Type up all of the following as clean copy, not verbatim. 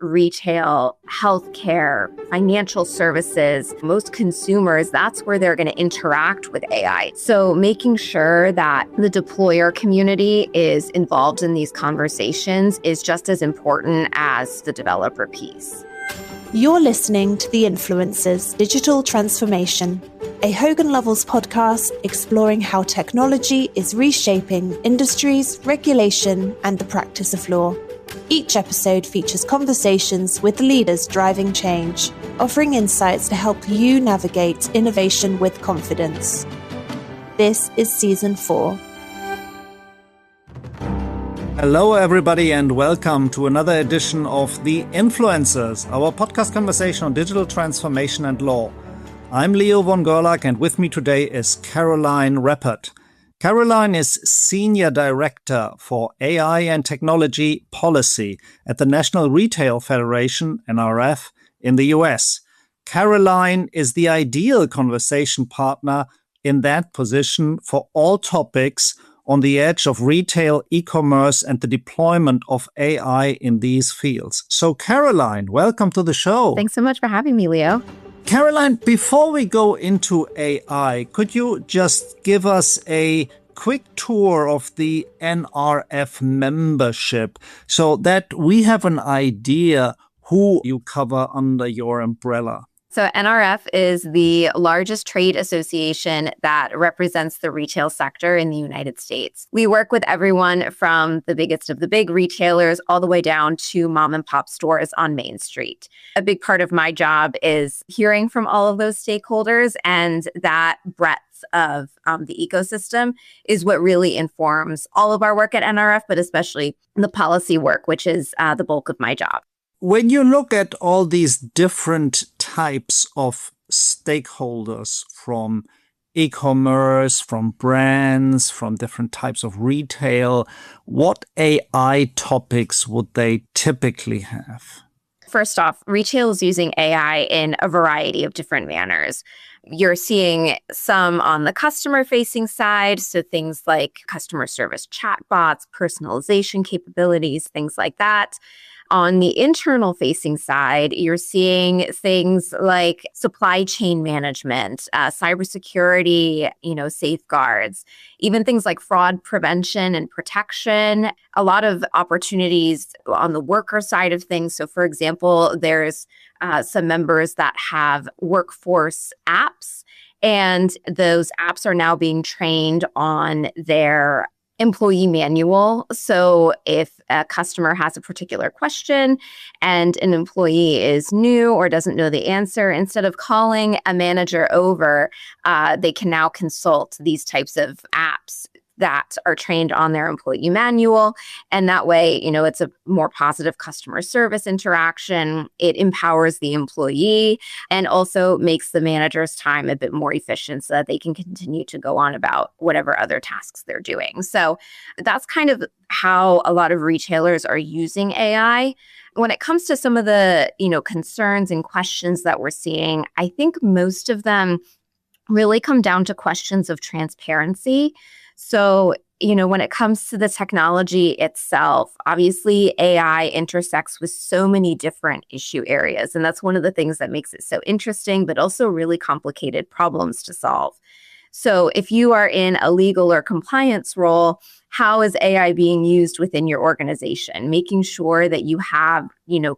retail, healthcare, financial services, most consumers, that's where they're going to interact with AI. So making sure that the deployer community is involved in these conversations is just as important as the developer piece. You're listening to The Influencers Digital Transformation, a Hogan Lovells podcast exploring how technology is reshaping industries, regulation, and the practice of law. Each episode features conversations with leaders driving change, offering insights to help you navigate innovation with confidence. This is Season 4. Hello, everybody, and welcome to another edition of The Influencers, our podcast conversation on digital transformation and law. I'm Leo von Gerlach, and with me today is Caroline Reppert. Caroline is Senior Director for AI and Technology Policy at the National Retail Federation, NRF, in the US. Caroline is the ideal conversation partner in that position for all topics on the edge of retail, e-commerce, and the deployment of AI in these fields. So, Caroline, welcome to the show. Thanks so much for having me, Leo. Caroline, before we go into AI, could you just give us a quick tour of the NRF membership so that we have an idea who you cover under your umbrella? So NRF is the largest trade association that represents the retail sector in the United States. We work with everyone from the biggest of the big retailers all the way down to mom and pop stores on Main Street. A big part of my job is hearing from all of those stakeholders, and that breadth of the ecosystem is what really informs all of our work at NRF, but especially the policy work, which is the bulk of my job. When you look at all these different types of stakeholders, from e-commerce, from brands, from different types of retail, what AI topics would they typically have? First off, retail is using AI in a variety of different manners. You're seeing some on the customer-facing side, so things like customer service chatbots, personalization capabilities, things like that. On the internal-facing side, you're seeing things like supply chain management, cybersecurity, safeguards, even things like fraud prevention and protection. A lot of opportunities on the worker side of things. So, for example, there's some members that have workforce apps, and those apps are now being trained on their employee manual. So if a customer has a particular question and an employee is new or doesn't know the answer, instead of calling a manager over, they can now consult these types of apps that are trained on their employee manual. And that way, it's a more positive customer service interaction. It empowers the employee and also makes the manager's time a bit more efficient so that they can continue to go on about whatever other tasks they're doing. So that's kind of how a lot of retailers are using AI. When it comes to some of the, concerns and questions that we're seeing, I think most of them really come down to questions of transparency. So, when it comes to the technology itself, obviously AI intersects with so many different issue areas. And that's one of the things that makes it so interesting, but also really complicated problems to solve. So if you are in a legal or compliance role, how is AI being used within your organization? Making sure that you have,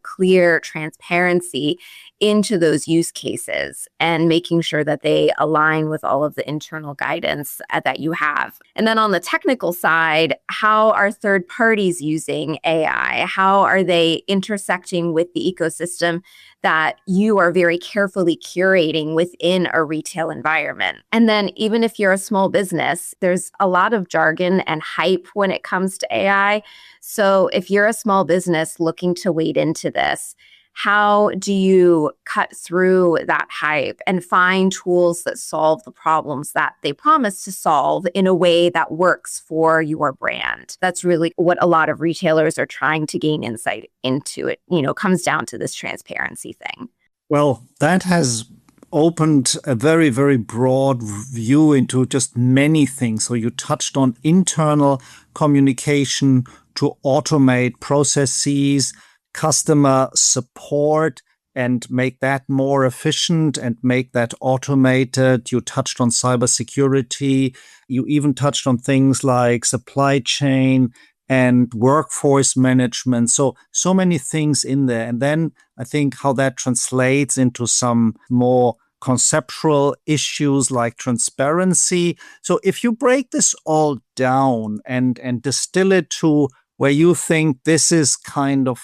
clear transparency into those use cases and making sure that they align with all of the internal guidance that you have. And then on the technical side, how are third parties using AI? How are they intersecting with the ecosystem that you are very carefully curating within a retail environment? And then even if you're a small business, there's a lot of jargon and hype when it comes to AI. So if you're a small business looking to wade into this, how do you cut through that hype and find tools that solve the problems that they promise to solve in a way that works for your brand? That's really what a lot of retailers are trying to gain insight into. It, comes down to this transparency thing. Well, that has opened a very, very broad view into just many things. So you touched on internal communication to automate processes, customer support and make that more efficient and make that automated. You touched on cybersecurity. You even touched on things like supply chain and workforce management. So many things in there. And then I think how that translates into some more conceptual issues like transparency. So if you break this all down and distill it to where you think this is kind of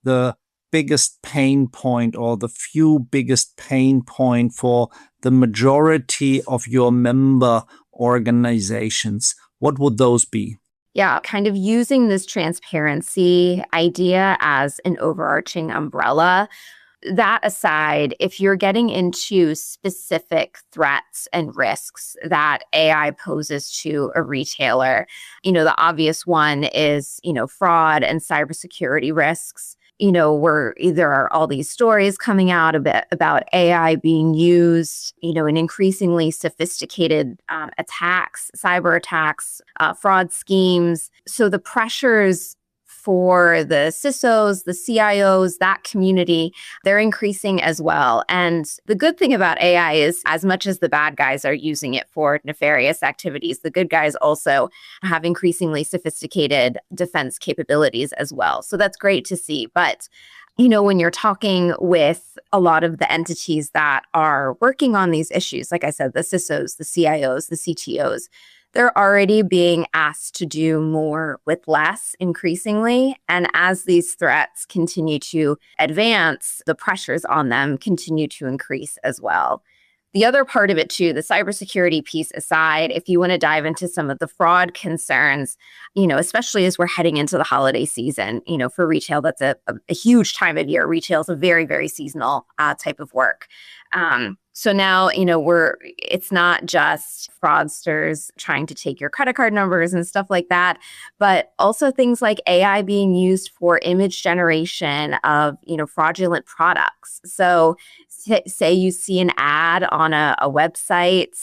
the biggest pain point or the few biggest pain point for the majority of your member organizations, what would those be? Yeah, kind of using this transparency idea as an overarching umbrella. That aside, if you're getting into specific threats and risks that AI poses to a retailer, the obvious one is, fraud and cybersecurity risks. Where there are all these stories coming out about AI being used, in increasingly sophisticated attacks, cyber attacks, fraud schemes. So the pressures for the CISOs, the CIOs, that community, they're increasing as well. And the good thing about AI is, as much as the bad guys are using it for nefarious activities, the good guys also have increasingly sophisticated defense capabilities as well. So that's great to see. But when you're talking with a lot of the entities that are working on these issues, like I said, the CISOs, the CIOs, the CTOs, they're already being asked to do more with less increasingly. And as these threats continue to advance, the pressures on them continue to increase as well. The other part of it too, the cybersecurity piece aside, if you want to dive into some of the fraud concerns, especially as we're heading into the holiday season, for retail, that's a huge time of year. Retail is a very, very seasonal type of work. So now, it's not just fraudsters trying to take your credit card numbers and stuff like that, but also things like AI being used for image generation of, fraudulent products. So say you see an ad on a website,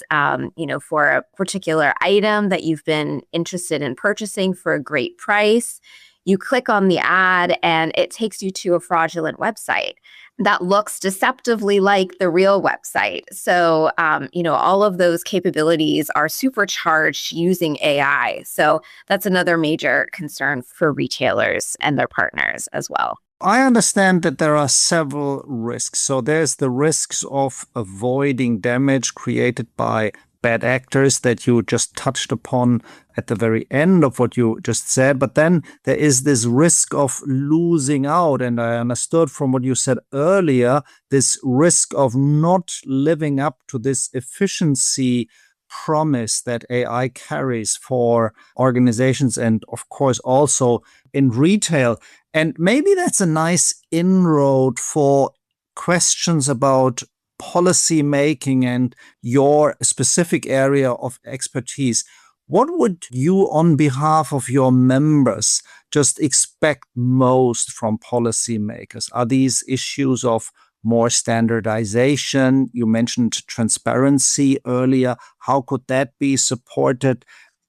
for a particular item that you've been interested in purchasing for a great price. You click on the ad and it takes you to a fraudulent website that looks deceptively like the real website. So, all of those capabilities are supercharged using AI. So that's another major concern for retailers and their partners as well. I understand that there are several risks. So there's the risks of avoiding damage created by bad actors that you just touched upon at the very end of what you just said. But then there is this risk of losing out. And I understood from what you said earlier, this risk of not living up to this efficiency promise that AI carries for organizations and, of course, also in retail. And maybe that's a nice inroad for questions about policy making and your specific area of expertise. What would you, on behalf of your members, just expect most from policymakers? Are these issues of more standardization? You mentioned transparency earlier. How could that be supported?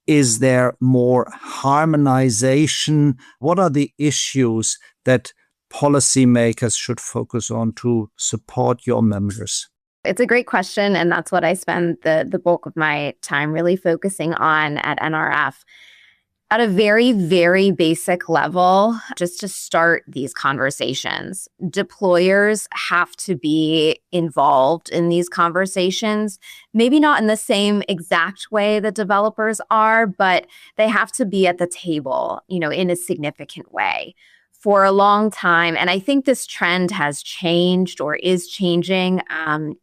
Is there more harmonization? What are the issues that policymakers should focus on to support your members? It's a great question, and that's what I spend the bulk of my time really focusing on at NRF. At a very, very basic level, just to start these conversations, deployers have to be involved in these conversations, maybe not in the same exact way that developers are, but they have to be at the table, in a significant way. For a long time, and I think this trend has changed or is changing,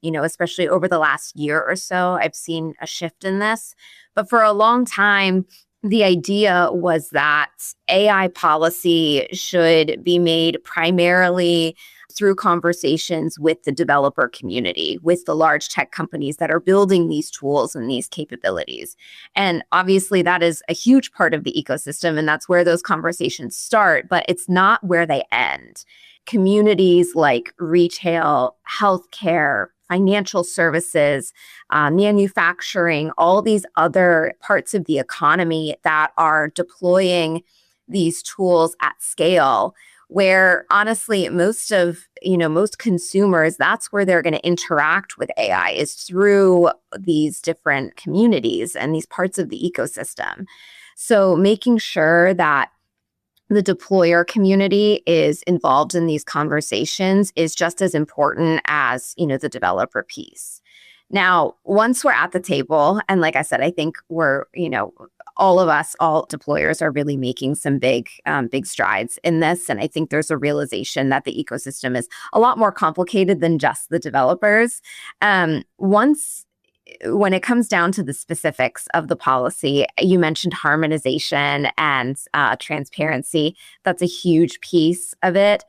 especially over the last year or so, I've seen a shift in this. But for a long time, the idea was that AI policy should be made primarily through conversations with the developer community, with the large tech companies that are building these tools and these capabilities. And obviously, that is a huge part of the ecosystem, and that's where those conversations start, but it's not where they end. Communities like retail, healthcare, financial services, manufacturing, all these other parts of the economy that are deploying these tools at scale where honestly, most consumers, that's where they're going to interact with AI is through these different communities and these parts of the ecosystem. So making sure that the deployer community is involved in these conversations is just as important as, the developer piece. Now, once we're at the table, and like I said, I think we're, all deployers are really making some big strides in this. And I think there's a realization that the ecosystem is a lot more complicated than just the developers. When it comes down to the specifics of the policy, you mentioned harmonization and transparency. That's a huge piece of it.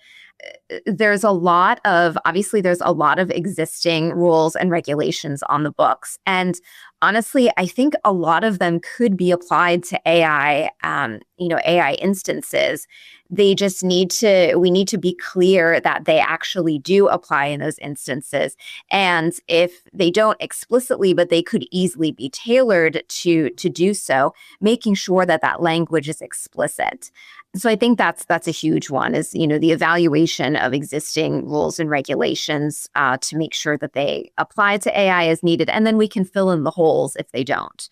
There's a lot of existing rules and regulations on the books. And honestly, I think a lot of them could be applied to AI, AI instances. We need to be clear that they actually do apply in those instances. And if they don't explicitly, but they could easily be tailored to do so, making sure that that language is explicit. So I think that's a huge one is, the evaluation of existing rules and regulations to make sure that they apply to AI as needed. And then we can fill in the holes if they don't.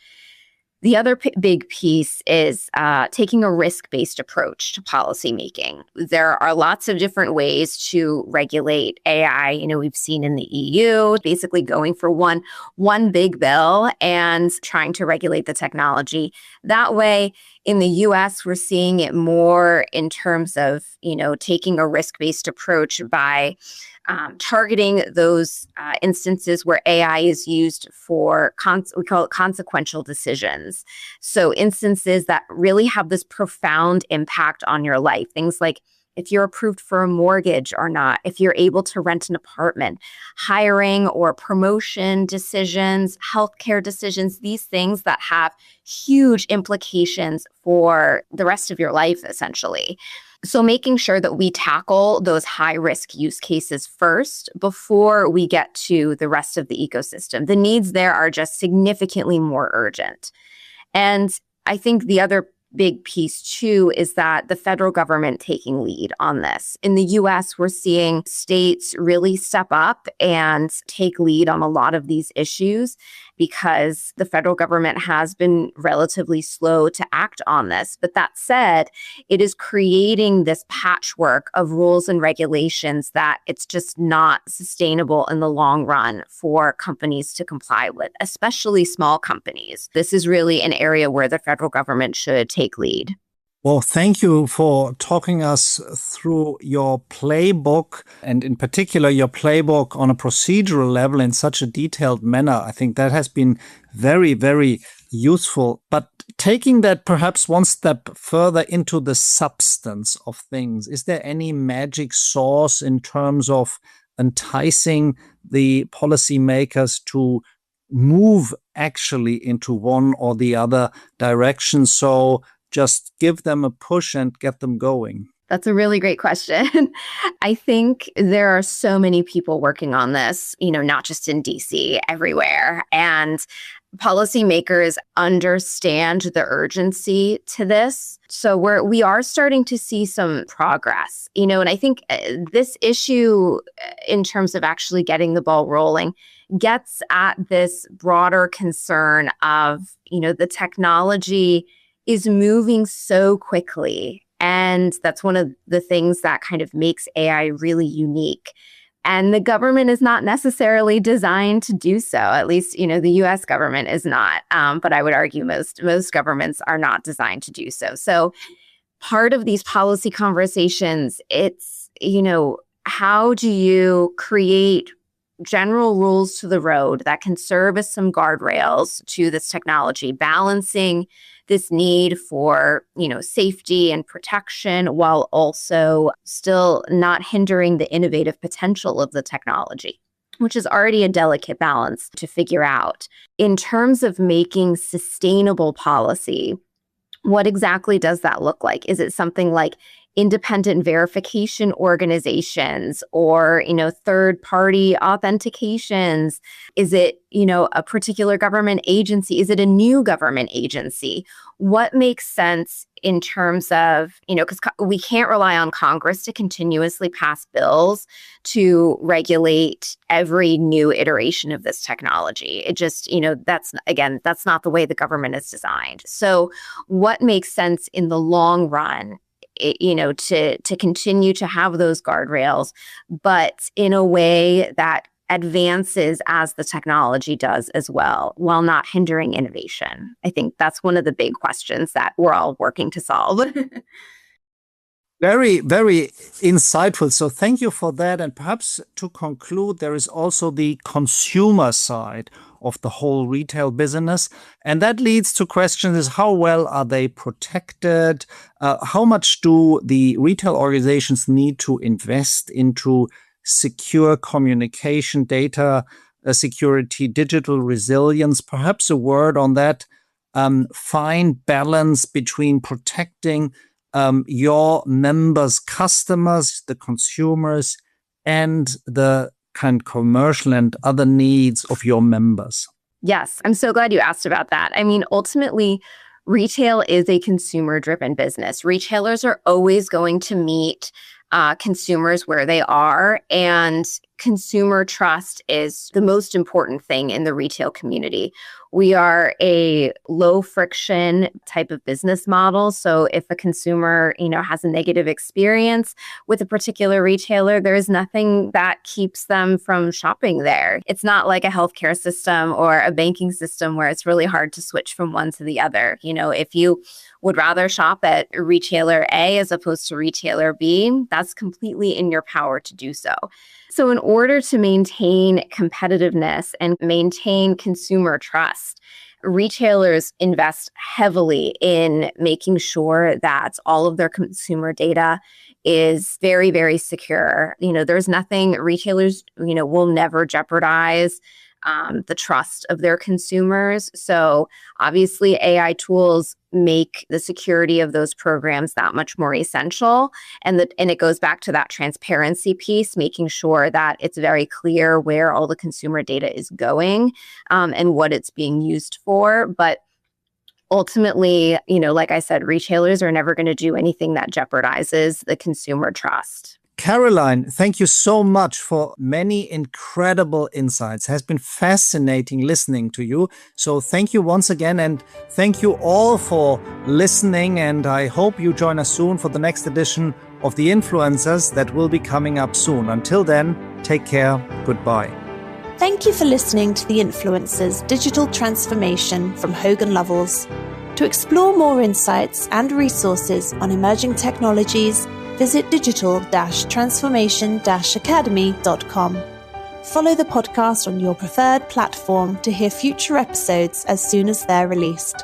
The other big piece is taking a risk-based approach to policymaking. There are lots of different ways to regulate AI. We've seen in the EU, basically going for one big bill and trying to regulate the technology. That way, in the US, we're seeing it more in terms of, taking a risk-based approach by targeting those instances where AI is used for, we call it consequential decisions. So instances that really have this profound impact on your life. Things like if you're approved for a mortgage or not, if you're able to rent an apartment, hiring or promotion decisions, healthcare decisions, these things that have huge implications for the rest of your life, essentially. So making sure that we tackle those high-risk use cases first before we get to the rest of the ecosystem. The needs there are just significantly more urgent. And I think the other big piece too is that the federal government taking lead on this. In the US, we're seeing states really step up and take lead on a lot of these issues because the federal government has been relatively slow to act on this. But that said, it is creating this patchwork of rules and regulations that it's just not sustainable in the long run for companies to comply with, especially small companies. This is really an area where the federal government should take lead. Well, thank you for talking us through your playbook, and in particular, your playbook on a procedural level in such a detailed manner. I think that has been very, very useful. But taking that perhaps one step further into the substance of things, is there any magic sauce in terms of enticing the policymakers to move actually into one or the other direction? So just give them a push and get them going? That's a really great question. I think there are so many people working on this, not just in DC, everywhere. And policymakers understand the urgency to this. So we are starting to see some progress, and I think this issue in terms of actually getting the ball rolling gets at this broader concern of, the technology is moving so quickly. And that's one of the things that kind of makes AI really unique. And the government is not necessarily designed to do so. At least, the US government is not. But I would argue most governments are not designed to do so. So part of these policy conversations, it's, how do you create general rules to the road that can serve as some guardrails to this technology, balancing this need for, safety and protection while also still not hindering the innovative potential of the technology, which is already a delicate balance to figure out. In terms of making sustainable policy, what exactly does that look like? Is it something like independent verification organizations or, third-party authentications? Is it, a particular government agency? Is it a new government agency? What makes sense in terms of, because we can't rely on Congress to continuously pass bills to regulate every new iteration of this technology. It just, that's not the way the government is designed. So what makes sense in the long run, to continue to have those guardrails, but in a way that advances as the technology does as well, while not hindering innovation? I think that's one of the big questions that we're all working to solve. Very, very insightful. So thank you for that. And perhaps to conclude, there is also the consumer side of the whole retail business. And that leads to questions is how well are they protected? How much do the retail organizations need to invest into secure communication, data security, digital resilience? Perhaps a word on that fine balance between protecting your members' customers, the consumers, and the kind of commercial and other needs of your members. Yes, I'm so glad you asked about that. I mean, ultimately, retail is a consumer-driven business. Retailers are always going to meet consumers where they are, and consumer trust is the most important thing in the retail community. We are a low friction type of business model. So if a consumer, has a negative experience with a particular retailer, there is nothing that keeps them from shopping there. It's not like a healthcare system or a banking system where it's really hard to switch from one to the other. If you would rather shop at retailer A as opposed to retailer B, that's completely in your power to do so. So in order to maintain competitiveness and maintain consumer trust, retailers invest heavily in making sure that all of their consumer data is very, very secure. There's nothing retailers, will never jeopardize the trust of their consumers. So obviously AI tools make the security of those programs that much more essential. And it goes back to that transparency piece, making sure that it's very clear where all the consumer data is going and what it's being used for. But ultimately, like I said, retailers are never going to do anything that jeopardizes the consumer trust. Caroline, thank you so much for many incredible insights. It has been fascinating listening to you. So thank you once again, and thank you all for listening. And I hope you join us soon for the next edition of The Influencers that will be coming up soon. Until then, take care. Goodbye. Thank you for listening to The Influencers Digital Transformation from Hogan Lovells. To explore more insights and resources on emerging technologies, visit digital-transformation-academy.com. Follow the podcast on your preferred platform to hear future episodes as soon as they're released.